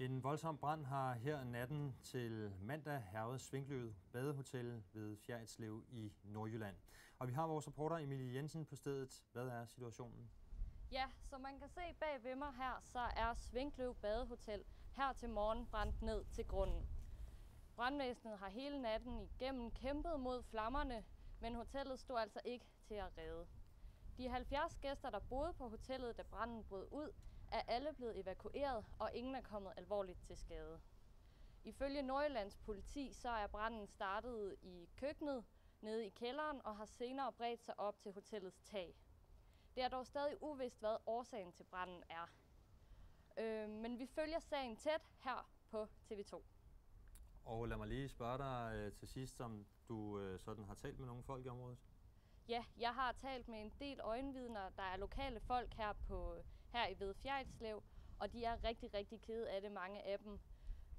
En voldsom brand har her natten til mandag hærget Svinkløv Badehotel ved Fjerritslev i Nordjylland. Og vi har vores reporter Emilie Jensen på stedet. Hvad er situationen? Ja, som man kan se bag ved mig her, så er Svinkløv Badehotel her til morgen brændt ned til grunden. Brandvæsenet har hele natten igennem kæmpet mod flammerne, men hotellet stod altså ikke til at redde. De 70 gæster, der boede på hotellet, da branden brød ud, er alle blevet evakueret, og ingen er kommet alvorligt til skade. Ifølge Nordjyllands politi så er branden startet i køkkenet nede i kælderen og har senere bredt sig op til hotellets tag. Det er dog stadig uvist, hvad årsagen til branden er. Men vi følger sagen tæt her på TV2. Og lad mig lige spørge dig til sidst, om du sådan har talt med nogle folk i området? Ja, jeg har talt med en del øjenvidner, der er lokale folk her i ved Fjerritslev, og de er rigtig, rigtig kede af det, mange af dem.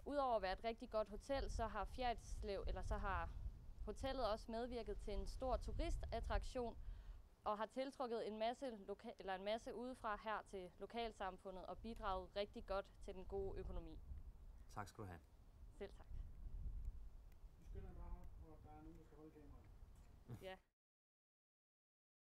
Udover at være et rigtig godt hotel, så har hotellet også medvirket til en stor turistattraktion og har tiltrukket en masse udefra her til lokalsamfundet og bidraget rigtig godt til den gode økonomi. Tak skal du have. Selv tak. Vi skynder bare op, hvor der er nogen, der skal holde kameraet. Ja.